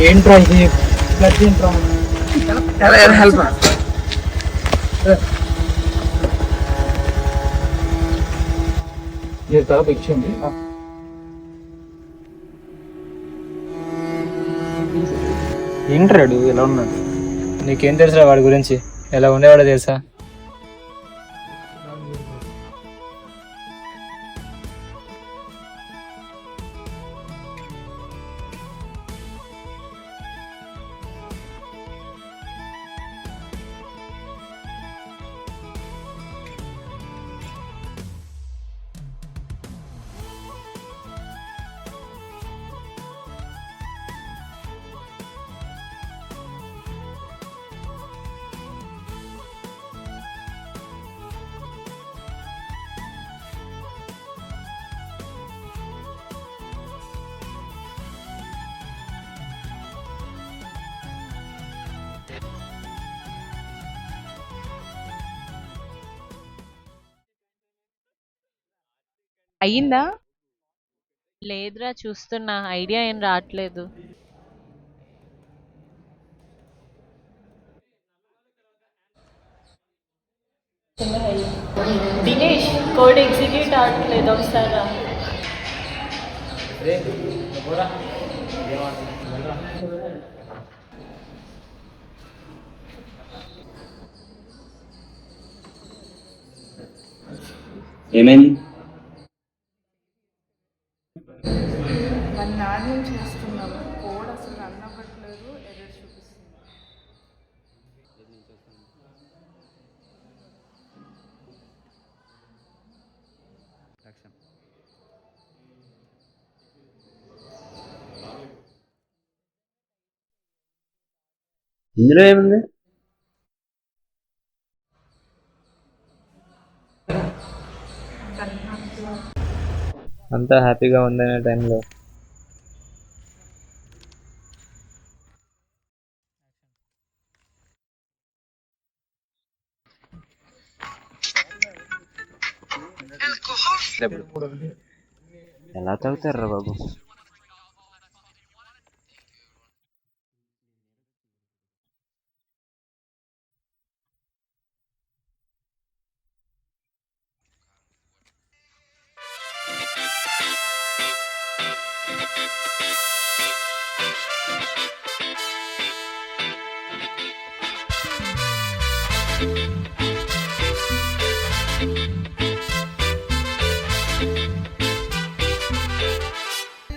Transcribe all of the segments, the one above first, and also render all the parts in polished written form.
ఏంట్రా ఇది బ్లడ్ ఏంట్రా హెల్ప్ తర్వాత ఇచ్చింది ఏంట్రాడు ఎలా ఉన్నాడు నీకేం తెలుసురా వాడి గురించి ఎలా ఉండేవాడో తెలుసా అయ్యిందా? లేదురా, చూస్తున్నా. ఐడియా ఏం రావట్లేదు. దినేష్, కోడ్ ఎగ్జిక్యూట్ అవ్వట్లేదు, ఒకసారి రా. ఏమైంది? మన నాణ్యం చేస్తున్నాము, కోడ్ అసలు రన్ అవ్వట్లేదు, ఎర్రర్ చూపిస్తుంది. ఇందులో ఏముంది? అంతా హ్యాపీగా ఉందనే టైంలో ఎలా తాగుతారా బాబు?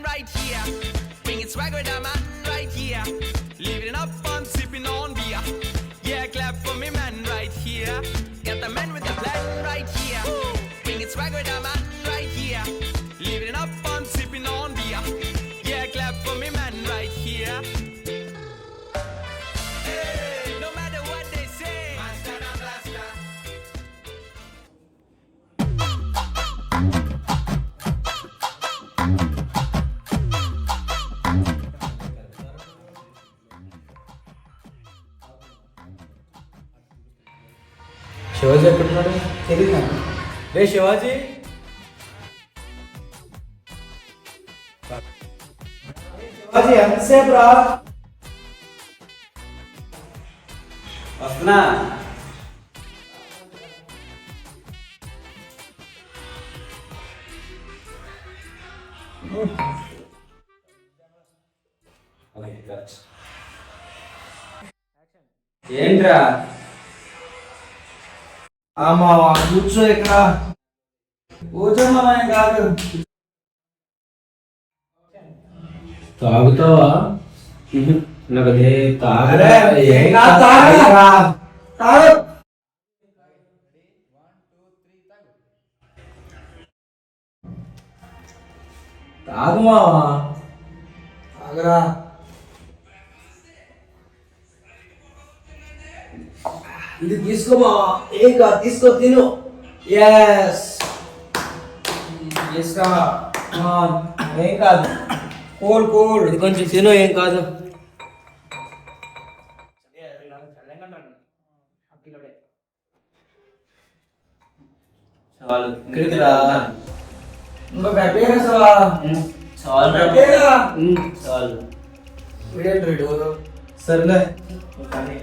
Right here, bringing swag with a man right here, living up on sipping on beer. Yeah, clap for me man right here. Got the man with the plan right here, bringing swag with a man right here, living up on sipping on beer. Yeah, clap for me man right here. Hey, no matter what they say, master and blaster. Shivaji ఎక్కడున్నాడు తెలియదు. రే శివాజీ, శివాజీ ఎంతసేపు రా? వస్తున్నా. ఏంట్రా? ఆమా కూర్చో ఇక్కడ. కూర్చోమా కాదు. తాగుతావా? నాకు అదే అరే, ఏం కాదు, తాగరా. తాగు. తాగు మావా, తాగరా. ఇది తీసుకో మావా, ఏం కాదు, తీసుకో తిను. ఎస్ తీసుకో, ఏం కాదు. కూల్ కూల్, ఇది కొంచెం తిను, ఏం కాదు. చాలు. ఇంకా గట్టిగా చాలు. గట్టిగా. చాలు. వీడేంటి వీడు? సరేలే కానీ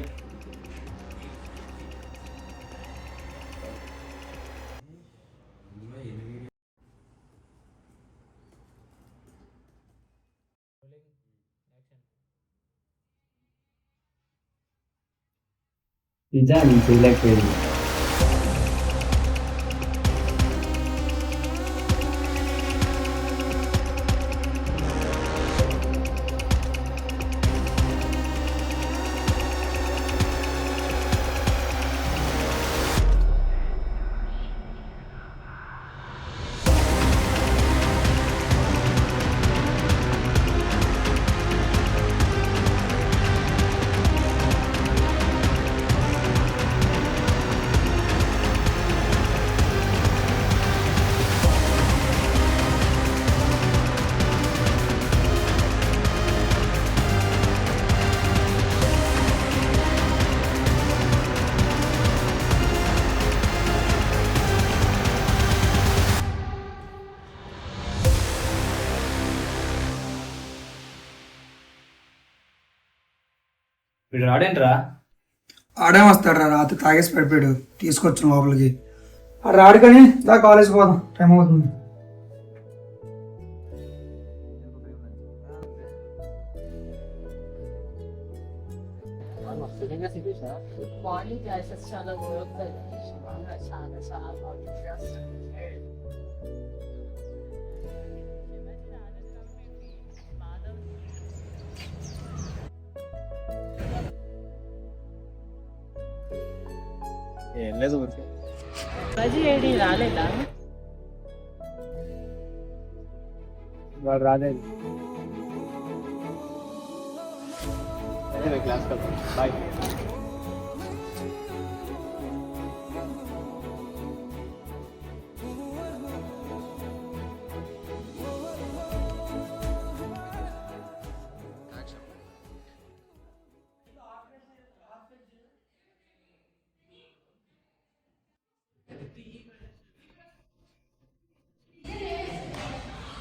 నిజాన్ని చేయలేకపోయింది. వీడు రాడేంట్రా? ఆడేం వస్తాడు రాత్రి తాగేసి పడిపోయాడు, తీసుకొచ్చాను లోపలికి. ఆడు రాడు కానీ దా కాలేజ్కి పోదాం, టైం అవుతుంది. మార్నింగ్ క్లాసెస్ చాలా వర్క్ చాలా చాలా ఏం లేదు శివాజీ ఏడి రాలేదా? వాడు రాలేదు. Class boy.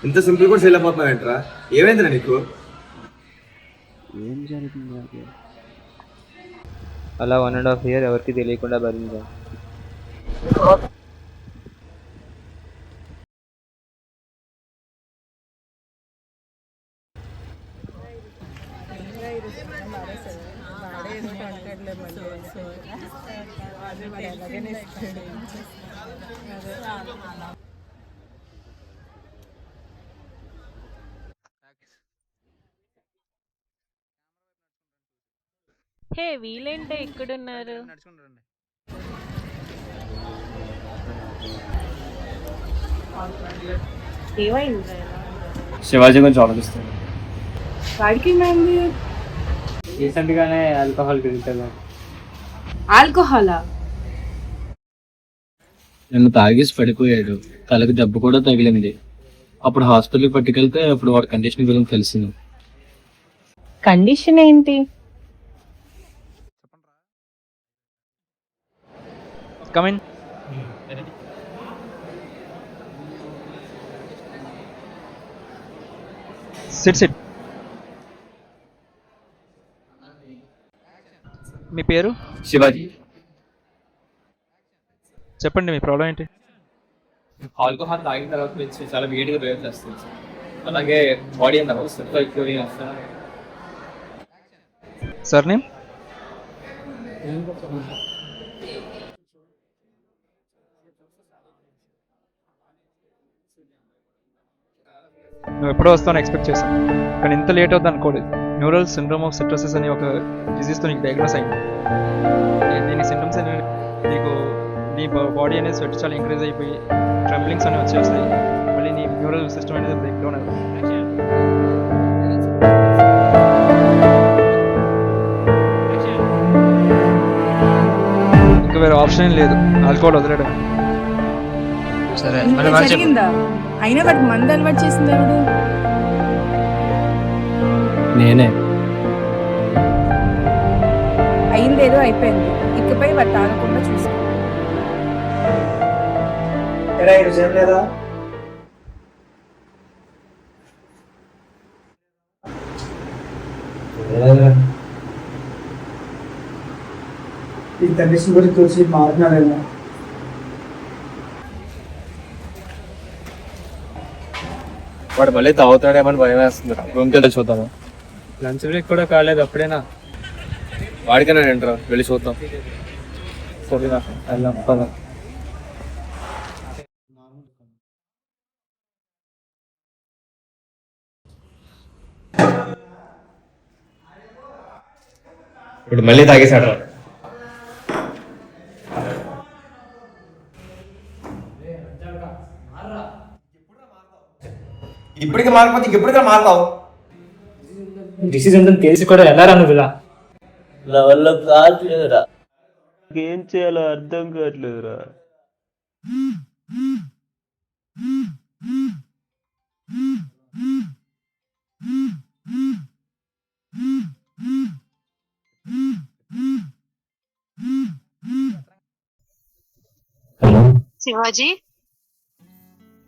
ఇంత సింపుల్ కూడా చేయలేకపోతున్నావు ఏంట్రా? ఏమైందిరా నీకు? ఏం జరుగుతుంది? అలా 1.5 year ఎవరికి తెలియకుండా భరించాను. హే వీళ్ళేంటే ఇక్కడున్నారు? ఏమైంది? శివాజీ గురించి ఆలోచిస్తాను. వాడికి ఏమైంది? రీసెంట్ గానే ఆల్కహాల్ తింటాను. ఆల్కహాలా? నిన్ను తాగేసి పడిపోయాడు, తలకు దెబ్బ కూడా తగిలింది. అప్పుడు హాస్పిటల్కి పట్టుకెళ్తే అప్పుడు వాడి కండిషన్ గురించి తెలిసింది. కండిషన్ ఏంటి? Come in. Sit. మీ పేరు? శివాజీ. చెప్పండి, మీ ప్రాబ్లం ఏంటి? ఆల్కహాల్ తాగిన తర్వాత నుంచి చాలా వేడిగా బిహేవ్ చేస్తుంది. అలాగే బాడీ అంతా స్వెట్ ఎక్కువ వస్తుంది. Sir name? నువ్వు ఎప్పుడో వస్తాను ఎక్స్పెక్ట్ చేశాను, కానీ ఇంత లేట్ అవుతుంది అనుకోలేదు. న్యూరల్ సిండ్రోమ్ ఆఫ్ సిట్రోసిస్ అని ఒక డిజీజ్తో నీకు డయాగ్నోస్ అయింది. దీని సింటమ్స్ అనేవి నీకు నీ బాడీ అనేది స్వెట్ చాలా ఇంక్రీజ్ అయిపోయి ట్రంబ్లింగ్స్ అనేవి వచ్చేస్తాయి. మళ్ళీ నీ న్యూరల్ సిస్టమ్ అనేది బ్రేక్ డౌన్ అవుతుంది. ఇంకా వేరే ఆప్షన్ లేదు, ఆల్కహాల్ వదిలేయడం. సరే, జరిగిందా? అయినా వాడికి మందు అలవాటు చేసింది ఎవడు? నేనే. అయిందేదో అయిపోయింది, ఇకపై వాడు తాగకుండా చూసుకో. ఎరా ఈరోజు ఏం లేదా? ఈ కండిషన్ గురించి తెలిసి మాట్లాడలేము. వాడు మళ్ళీ తాగుతాడేమని భయం వేస్తుంది. రూమ్కి వెళ్ళి చూద్దాము. లంచ్ బ్రేక్ కూడా కాలేదు అప్పుడేనా? వాడికైనా ఏంట్రా వెళ్ళి చూద్దాం. సరేనా వెళ్దాం పద. ఇప్పుడు మళ్ళీ తాగేశాడు. ఇప్పటికే మారిపోతే ఇంకెప్పటికే మారుతావు. డిసిజన్ తెలిసి కూడా ఎలా రా నువ్వు ఇలా? నా వల్ల కావట్లేదురా, ఏం చేయాలో అర్థం కావట్లేదురా. శివాజీ,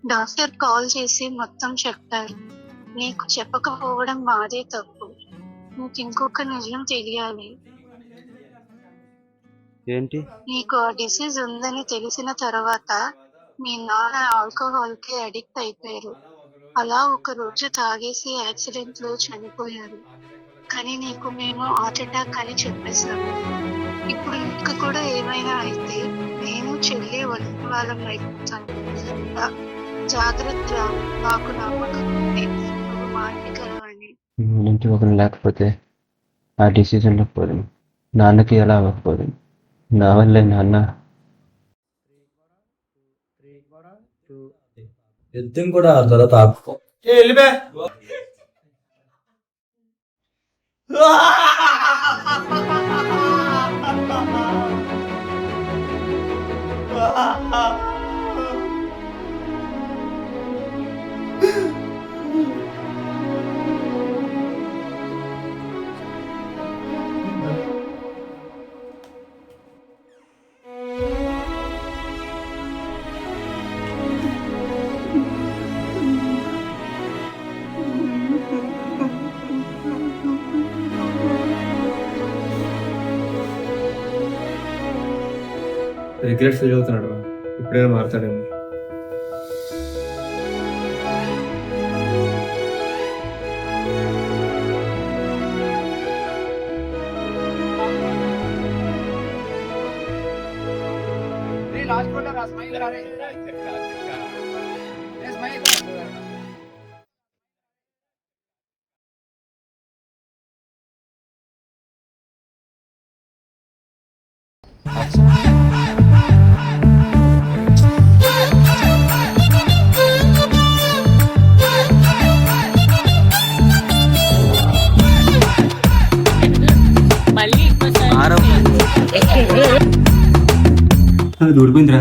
డాక్టర్ కాల్ చేసి మొత్తం చెప్పారు. నీకు చెప్పకపోవడం మాదే తప్పు. నీకు ఇంకొక నిజం తెలియాలి. ఏంటి? నీకు ఆ డిసీజ్ ఉందని తెలిసిన తర్వాత మీ నాన్న ఆల్కహాల్ కి అడిక్ట్ అయిపోయారు. అలా ఒక రోజు తాగేసి యాక్సిడెంట్ లో చనిపోయారు. కానీ నీకు మేము హార్ట్ అటాక్ అని చెప్పేశాము. ఇప్పుడు నీకు కూడా ఏమైనా అయితే నేను చెల్లి ఒంటి వాళ్ళం అయిపోతాను. జాగ్రత్త, నాకు నమ్మకం ఉంది నువ్వు మాట్లాడగలవని. ఇంటి ఒకరు లేకపోతే ఆ డిసిజన్లో పోదు. నాన్నకి ఎలా అవ్వకపోదు. నా వల్లే నాన్న. యుద్ధం కూడా తర్వాత ఆపుకో. వెళ్ళిపో. రిగ్రెట్ ఫీల్ అవుతున్నాడు. ఇప్పుడైనా మారుతాడేమో. దూడిపోయిందిరా.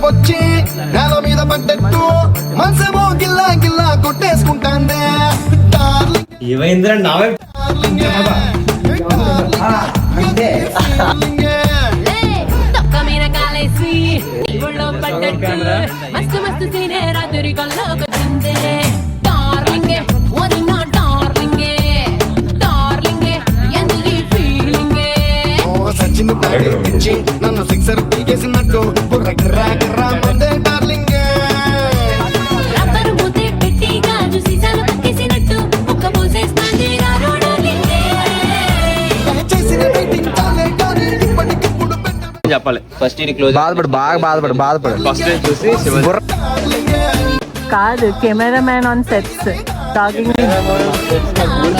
వచ్చి నేల మీద పడ్డట్టు మనసేమో గిల్లా గిల్లా కొట్టేసుకుంటాందే. ఏమైందిరా? నావే మస్తు మస్తు సీనే రాత్రి కల్లోకి నన్ను సిక్సర్ పీకేసినట్టు డార్లింగ్. పెట్టి గాజు సీసాలు పక్కేసినట్టు ఒక్క పోసేస్తాంది చెప్పాలి. ఫస్ట్ క్లోజ్ బాధపడు ఫస్ట్ చూసి కాదు, కెమెరామ్యాన్ ఆన్ సెట్స్ టాకింగ్. ఊరు